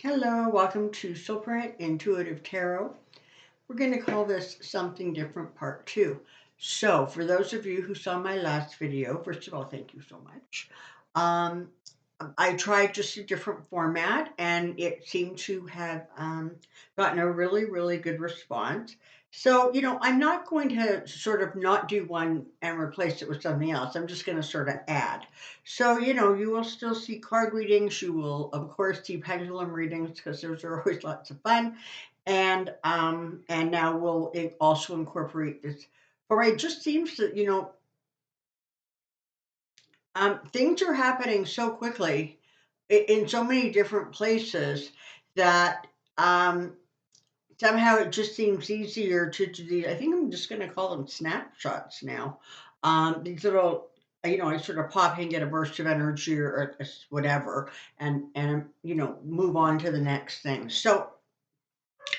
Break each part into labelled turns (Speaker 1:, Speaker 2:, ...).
Speaker 1: Hello, welcome to Soulprint Intuitive Tarot. We're going to call this Something Different Part 2. So, for those of you who saw my last video, first of all, thank you so much. Um, I tried just a different format and it seemed to have gotten a really, really good response. So, I'm not going to sort of not do one and replace it with something else. I'm just going to sort of add. So, you will still see card readings. You will, of course, see pendulum readings because those are always lots of fun. And now we'll also incorporate this. For it just seems that, things are happening so quickly in so many different places that somehow it just seems easier to do these. I think I'm just going to call them snapshots now. These little, I sort of pop in, get a burst of energy or whatever, and move on to the next thing. So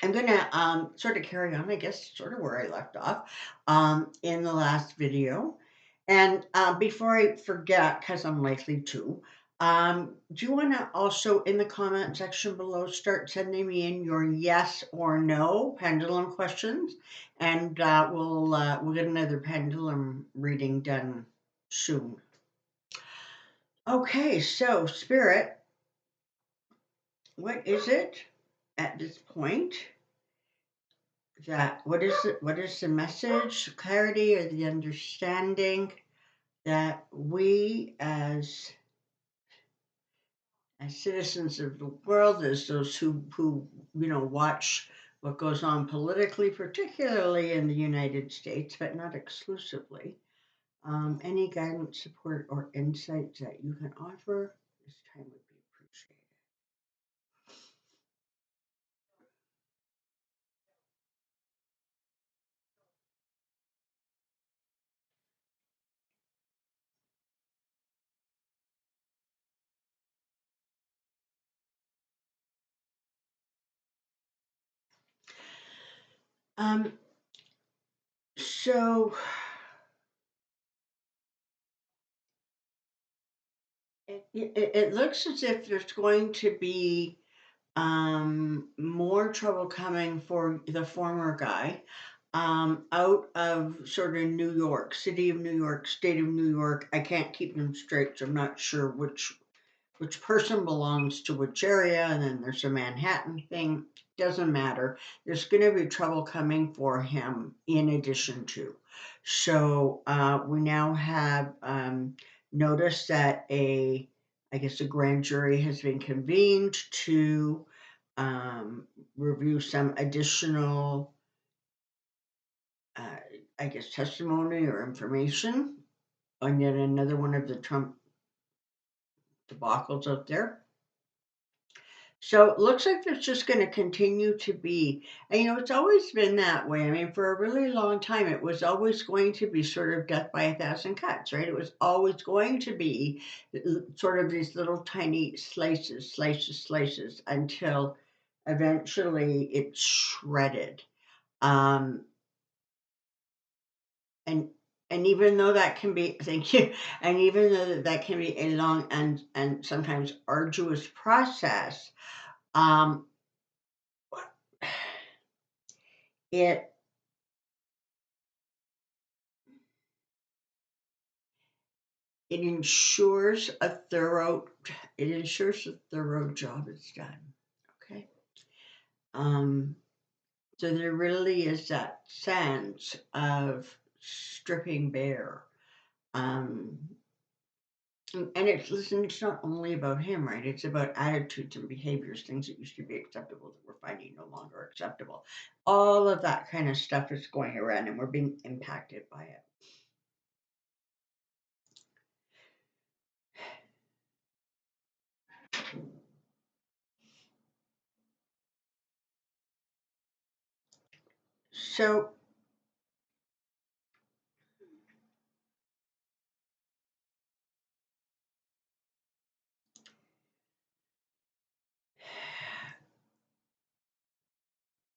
Speaker 1: I'm going to sort of carry on, I guess, sort of where I left off in the last video. And before I forget, because I'm likely to, do you want to also in the comment section below start sending me in your yes or no pendulum questions, and we'll get another pendulum reading done soon. Okay, so Spirit, what is it at this point? That what is the message, clarity, or the understanding that we as citizens of the world, as those who watch what goes on politically, particularly in the United States, but not exclusively. Any guidance, support, or insights that you can offer this time would be appreciated. Um, so it looks as if there's going to be more trouble coming for the former guy out of sort of New York, city of New York, state of New York. I can't keep them straight, so I'm not sure which person belongs to which area. And then there's a Manhattan thing. Doesn't matter. There's going to be trouble coming for him in addition to. So we now have noticed that I guess a grand jury has been convened to review some additional, uh, I guess, testimony or information on yet another one of the Trump debacles out there. So it looks like there's just going to continue to be, and it's always been that way. I mean, for a really long time, it was always going to be sort of death by a thousand cuts, right? It was always going to be sort of these little tiny slices until eventually it's shredded. Um, and and even though that can be, thank you, and even though that can be a long and sometimes arduous process, um, it it ensures a thorough job is done. Okay. Um, so there really is that sense of stripping bare. Um, and it's not only about him, right? It's about attitudes and behaviors, things that used to be acceptable that we're finding no longer acceptable. All of that kind of stuff is going around, and we're being impacted by it. So,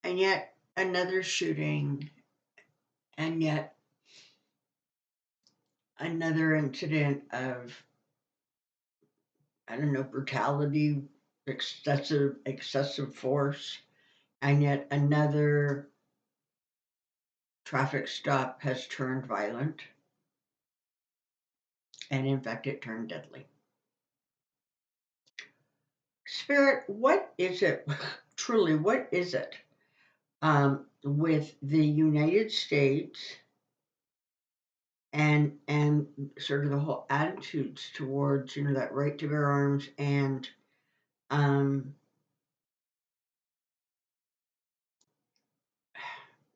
Speaker 1: and yet another shooting, and yet another incident of, I don't know, brutality, excessive force, and yet another traffic stop has turned violent, and in fact, it turned deadly. Spirit, what is it? Truly, what is it with the United States and sort of the whole attitudes towards that right to bear arms and um,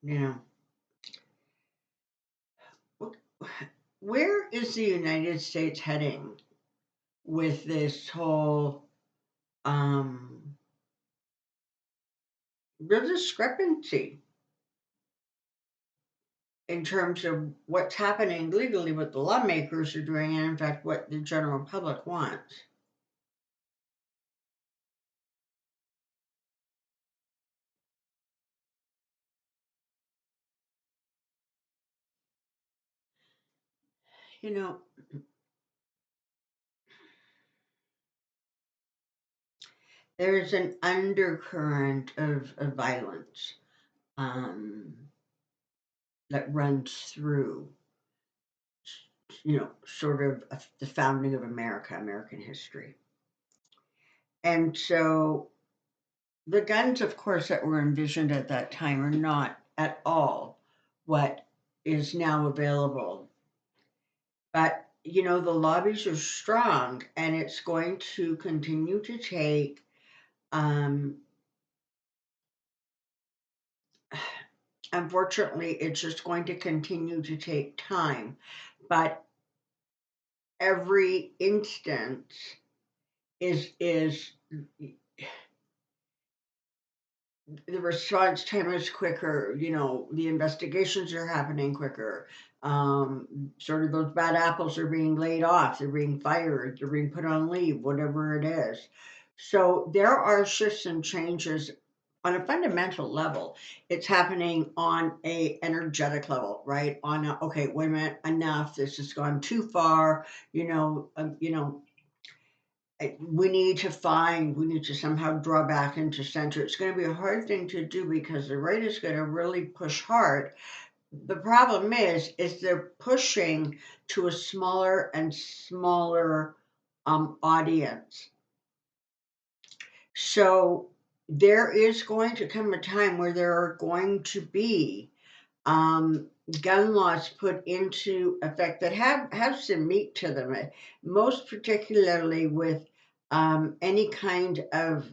Speaker 1: you know where is the United States heading with this whole the discrepancy in terms of what's happening legally, what the lawmakers are doing, and in fact what the general public wants? You know, there's an undercurrent of violence um, that runs through, sort of the founding of America, American history. And so the guns, of course, that were envisioned at that time are not at all what is now available. But, the lobbies are strong, and it's going to continue to take, unfortunately, it's just going to continue to take time. But every instance is the response time is quicker. The investigations are happening quicker. Sort of those bad apples are being laid off, they're being fired, they're being put on leave, whatever it is. So there are shifts and changes on a fundamental level. It's happening on a energetic level, right? On a, okay, wait a minute, enough. This has gone too far. We need to somehow draw back into center. It's going to be a hard thing to do because the right is going to really push hard. The problem is they're pushing to a smaller and smaller audience. So there is going to come a time where there are going to be gun laws put into effect that have some meat to them, most particularly with any kind of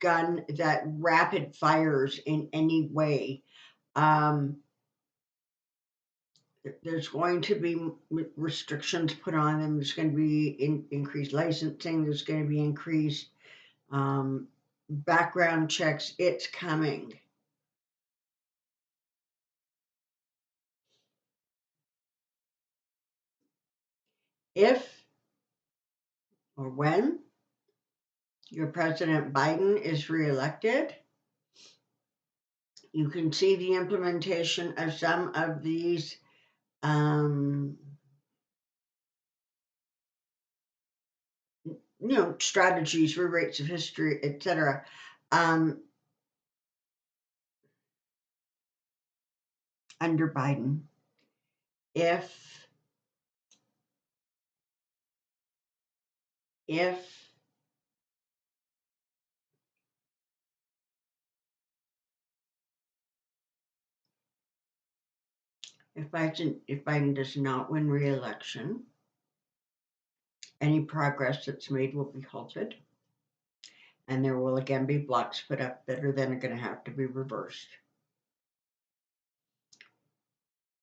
Speaker 1: gun that rapid fires in any way. There's going to be restrictions put on them. There's going to be increased licensing. There's going to be increased background checks. It's coming. If or when your President Biden is reelected, you can see the implementation of some of these strategies, rewrites of history, etc. Under Biden. If Biden does not win re-election, any progress that's made will be halted, and there will again be blocks put up that are then going to have to be reversed.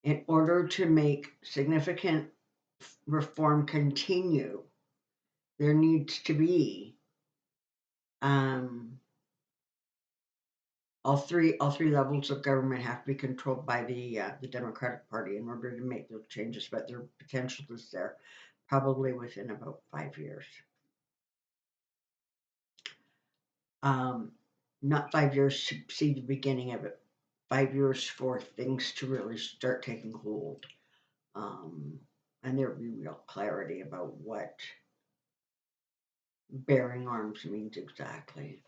Speaker 1: In order to make significant reform continue, there needs to be all three levels of government have to be controlled by the Democratic Party in order to make those changes. But their potential is there, probably within about 5 years. Not 5 years to see the beginning of it. 5 years for things to really start taking hold, and there will be real clarity about what bearing arms means exactly.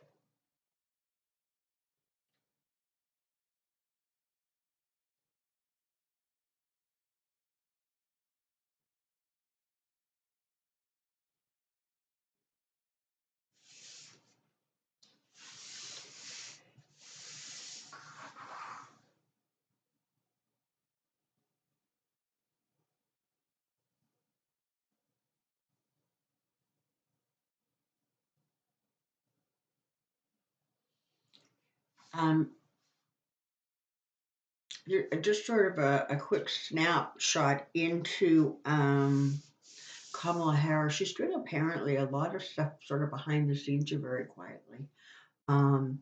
Speaker 1: Um, just sort of a quick snapshot into Kamala Harris. She's doing apparently a lot of stuff sort of behind the scenes or very quietly. Um,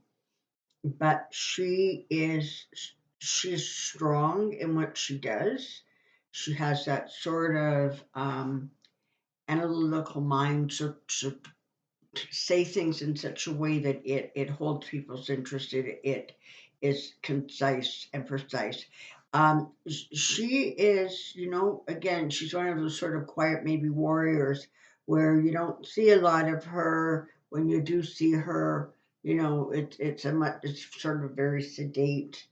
Speaker 1: but she's strong in what she does. She has that sort of analytical mind to say things in such a way that it holds people's interest. It is concise and precise. She is, again, she's one of those sort of quiet, maybe warriors where you don't see a lot of her. When you do see her, it's sort of a very sedate,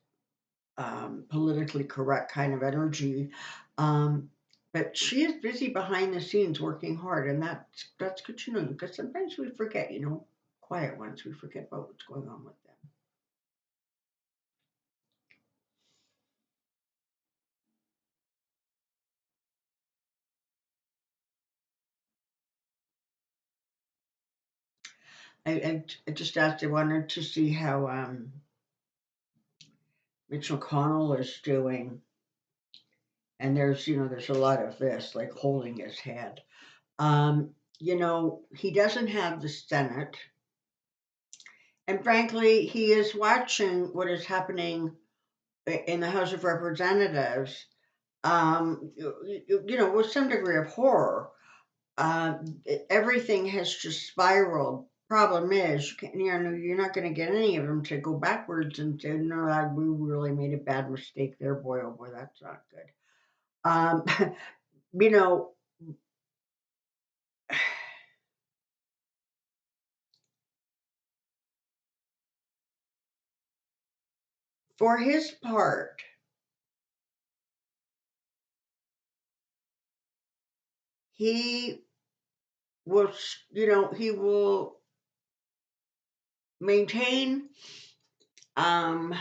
Speaker 1: politically correct kind of energy. Um, but she is busy behind the scenes working hard, and that's good to know because sometimes we forget, quiet ones, we forget about what's going on with them. I just asked, I wanted to see how Mitch McConnell is doing, and there's a lot of this, like holding his head. He doesn't have the Senate, and frankly, he is watching what is happening in the House of Representatives, with some degree of horror. Uh, Everything has just spiraled. Problem is, you're not going to get any of them to go backwards and say, "No, we really made a bad mistake there, boy. Oh boy, that's not good." You know, for his part, he he will maintain um,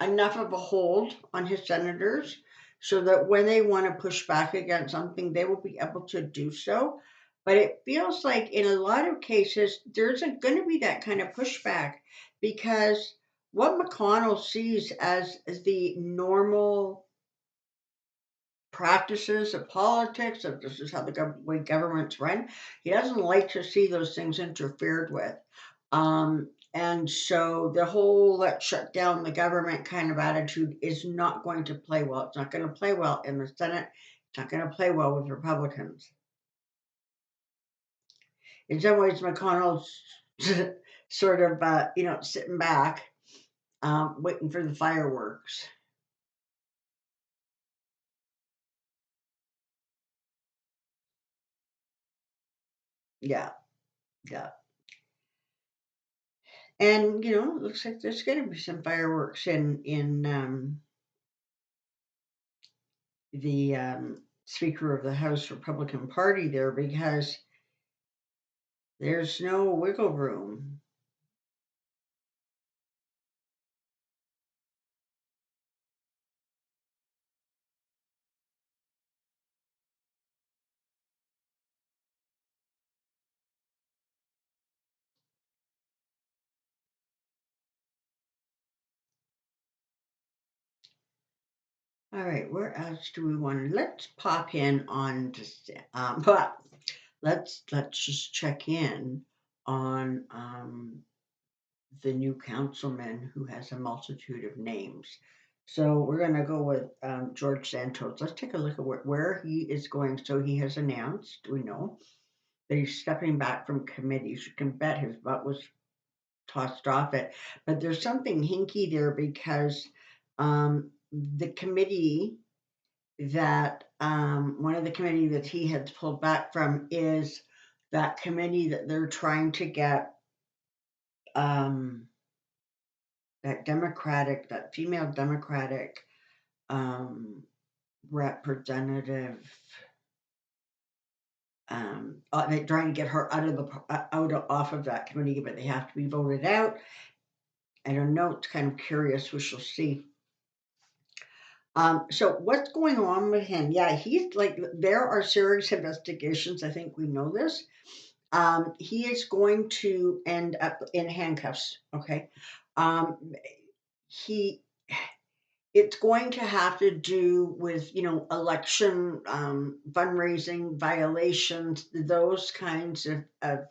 Speaker 1: enough of a hold on his senators so that when they want to push back against something, they will be able to do so. But it feels like in a lot of cases, there isn't going to be that kind of pushback because what McConnell sees as the normal practices of politics, of this is how the way governments run. He doesn't like to see those things interfered with. And so the whole let's shut down the government kind of attitude is not going to play well. It's not going to play well in the Senate. It's not going to play well with Republicans. In some ways, McConnell's sort of, sitting back, waiting for the fireworks. Yeah, yeah. And it looks like there's going to be some fireworks in the Speaker of the House Republican Party there because there's no wiggle room. All right, where else do we want to? Let's pop in on but let's just check in on the new councilman who has a multitude of names. So we're going to go with George Santos. Let's take a look at where he is going. So he has announced, we know, that he's stepping back from committees. You can bet his butt was tossed off it. But there's something hinky there because the committee that one of the committee that he had pulled back from is that committee that they're trying to get um, that female Democratic representative. They're trying to get her off of that committee, but they have to be voted out. I don't know. It's kind of curious. We shall see. So what's going on with him? Yeah, he's like there are serious investigations. I think we know this. He is going to end up in handcuffs. Okay. Um, he it's going to have to do with election fundraising violations, those kinds of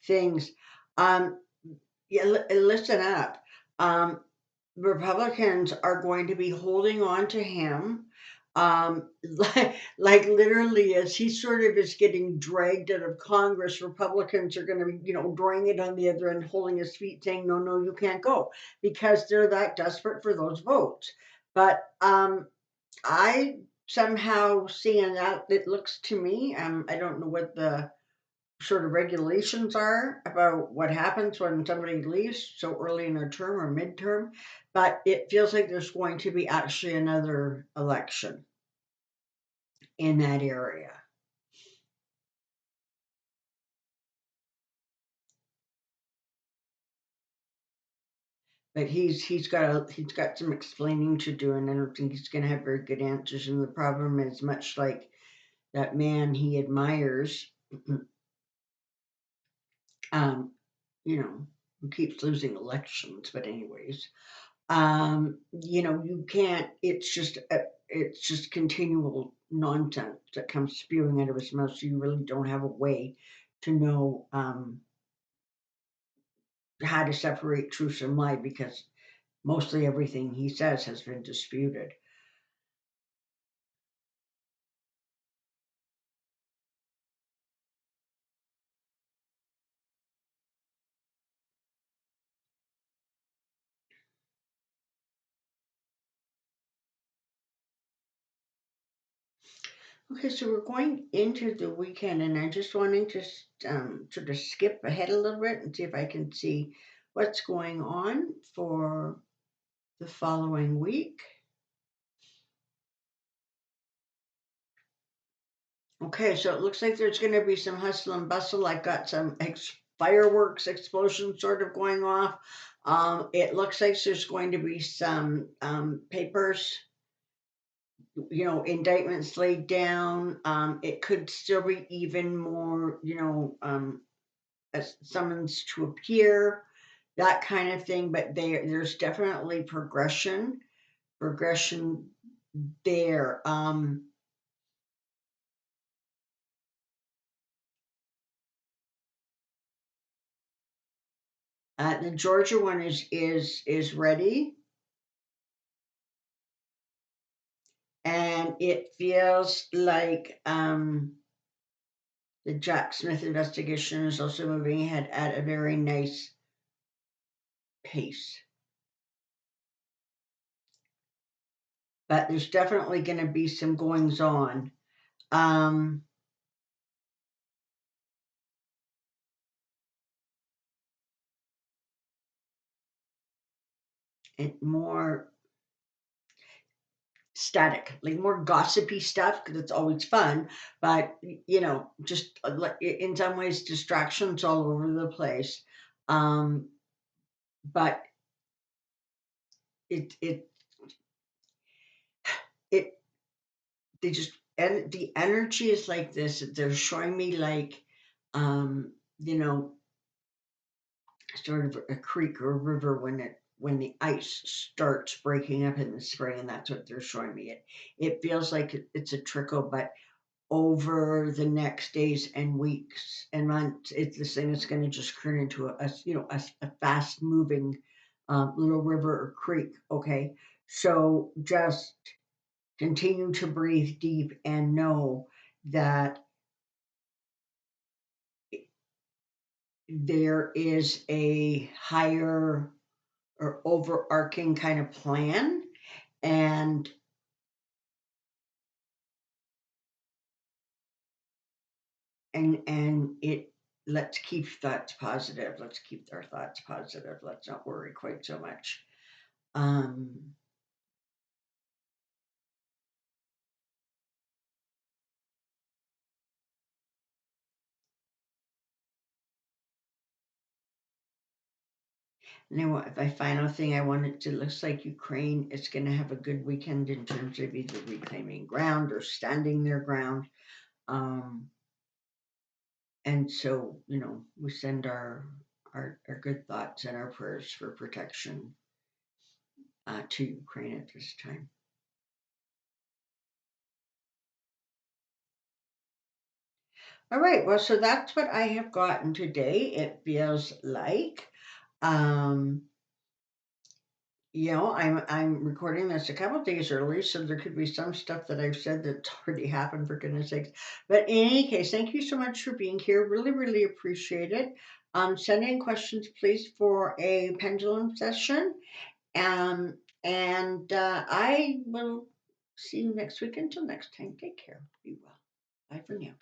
Speaker 1: things. Um, yeah, listen up. Um, Republicans are going to be holding on to him, like literally as he sort of is getting dragged out of Congress. Republicans are going to be, drawing it on the other end, holding his feet, saying, "No, no, you can't go," because they're that desperate for those votes. But I somehow seeing that it looks to me, I don't know what the sort of regulations are about what happens when somebody leaves so early in their term or midterm, but it feels like there's going to be actually another election in that area. But he's got some explaining to do, and I don't think he's going to have very good answers. And the problem is, much like that man he admires, um, who keeps losing elections. But anyways, you can't. It's just continual nonsense that comes spewing out of his mouth. So you really don't have a way to know how to separate truth from lie because mostly everything he says has been disputed. Okay, so we're going into the weekend, and I just wanted to sort of skip ahead a little bit and see if I can see what's going on for the following week. Okay, so it looks like there's going to be some hustle and bustle. I've got some fireworks explosion sort of going off. It looks like there's going to be some papers, indictments laid down. It could still be even more, a summons to appear, that kind of thing. But there's definitely progression there. The Georgia one is ready, and it feels like the Jack Smith investigation is also moving ahead at a very nice pace. But there's definitely going to be some goings on. Um, and more static, like more gossipy stuff because it's always fun. But just like in some ways, distractions all over the place. Um, but it it it they just and the energy is like this. They're showing me like um, you know sort of a creek or a river when the ice starts breaking up in the spring, and that's what they're showing me. It feels like it's a trickle, but over the next days and weeks and months, this thing is going to just turn into a fast moving little river or creek. Okay, so just continue to breathe deep and know that there is a higher or overarching kind of plan, and and it let's keep thoughts positive. Let's keep our thoughts positive. Let's not worry quite so much. Um, and then the final thing I wanted to, looks like Ukraine is going to have a good weekend in terms of either reclaiming ground or standing their ground. Um, and so, we send our good thoughts and our prayers for protection to Ukraine at this time. All right, well, so that's what I have gotten today. It feels like, um, I'm recording this a couple days early, so there could be some stuff that I've said that's already happened, for goodness sakes. But in any case, thank you so much for being here. Really, really appreciate it. Send in questions, please, for a pendulum session. And I will see you next week. Until next time, take care. Be well. Bye for now.